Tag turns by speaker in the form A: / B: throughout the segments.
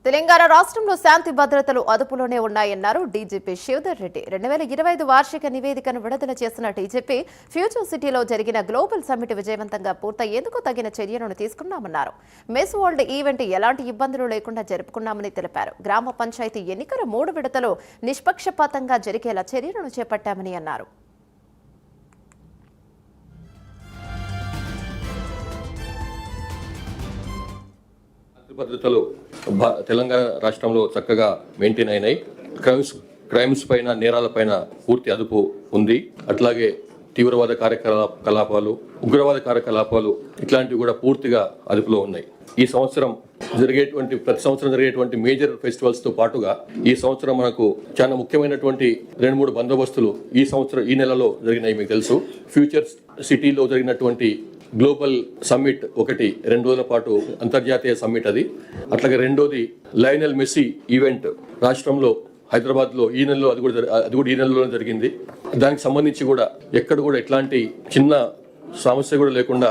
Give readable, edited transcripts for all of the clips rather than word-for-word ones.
A: తెలంగాణ రాష్ట్రంలో శాంతి భద్రతలు అదుపులోనే ఉన్నాయన్నారు డీజీపీ శివధర్ రెడ్డి. 2025 వార్షిక నివేదికను విడుదల చేసిన డీజీపీ ఫ్యూచర్ సిటీలో జరిగిన గ్లోబల్ సమ్మిట్ విజయవంతంగా పూర్తయ్యేందుకు తగిన చర్యలను తీసుకున్నామన్నారు. మిస్ వరల్డ్ ఈవెంట్ ఎలాంటి ఇబ్బందులు లేకుండా జరుపుకున్నామని తెలిపారు. గ్రామ పంచాయతీ ఎన్నికల 3 విడతలు నిష్పక్షపాతంగా జరిగేలా చర్యలను చేపట్టామని అన్నారు.
B: భద్రతలు తెలంగాణ రాష్ట్రంలో చక్కగా మెయింటైన్ అయినాయి. క్రైమ్స్ పైన, నేరాల పైన పూర్తి అదుపు ఉంది. అట్లాగే తీవ్రవాద కార్యకలాపాలు, ఉగ్రవాద కార్యకలాపాలు ఇట్లాంటివి కూడా పూర్తిగా అదుపులో ఉన్నాయి. ఈ సంవత్సరం ప్రతి సంవత్సరం జరిగేటువంటి మేజర్ ఫెస్టివల్స్ తో పాటుగా ఈ సంవత్సరం మనకు చాలా ముఖ్యమైనటువంటి 2-3 బందోబస్తులు ఈ నెలలో జరిగినాయి. మీకు తెలుసు, ఫ్యూచర్ సిటీలో జరిగినటువంటి గ్లోబల్ సమ్మిట్ ఒకటి 2 రోజుల పాటు అంతర్జాతీయ సమ్మిట్ అది. అట్లాగే రెండోది లయనల్ మెస్సీ ఈవెంట్ రాష్ట్రంలో హైదరాబాద్లో ఈ నెలలో అది కూడా ఈ నెలలోనే జరిగింది. దానికి సంబంధించి కూడా ఎక్కడ కూడా ఎట్లాంటి చిన్న సమస్య కూడా లేకుండా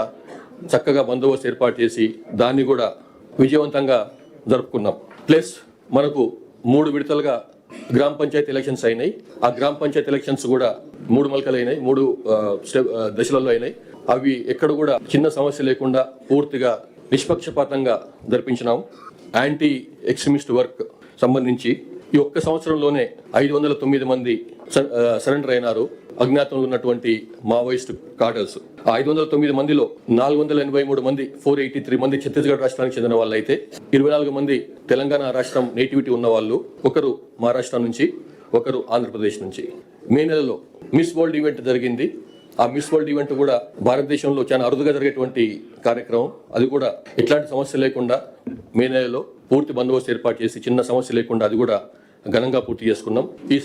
B: చక్కగా బందోబస్తు ఏర్పాటు చేసి దాన్ని కూడా విజయవంతంగా జరుపుకున్నాం. ప్లస్ మనకు 3 విడతలుగా గ్రామ పంచాయతీ ఎలక్షన్స్ అయినాయి. ఆ గ్రామ పంచాయతీ ఎలక్షన్స్ కూడా 3 మలకలు అయినాయి, 3 దశలలో అయినాయి. అవి ఎక్కడ కూడా చిన్న సమస్య లేకుండా పూర్తిగా నిష్పక్షపాతంగా జరిపించినాం. యాంటీ ఎక్స్ట్రీమిస్ట్ వర్క్ సంబంధించి ఈ ఒక్క సంవత్సరంలోనే 509 మంది సరెండర్ అయినారు. అజ్ఞాతంలో ఉన్నటువంటి మావోయిస్ట్ కార్టర్స్. ఆ 509 మందిలో 483 మంది 483 మంది ఛత్తీస్గఢ్ రాష్ట్రానికి చెందిన వాళ్ళు అయితే 24 మంది తెలంగాణ రాష్ట్రం నేటివిటీ ఉన్న వాళ్ళు, ఒకరు మహారాష్ట్ర నుంచి, ఒకరు ఆంధ్రప్రదేశ్ నుంచి. మే నెలలో మిస్ వరల్డ్ ఈవెంట్ జరిగింది. ఆ మిస్ వరల్డ్ ఈవెంట్ కూడా భారతదేశంలో చాలా అరుదుగా జరిగేటువంటి కార్యక్రమం. అది కూడా ఎట్లాంటి సమస్య లేకుండా మే నెలలో పూర్తి బందోబస్తు ఏర్పాటు చేసి చిన్న సమస్య లేకుండా అది కూడా ఘనంగా పూర్తి చేసుకున్నాం. ఈ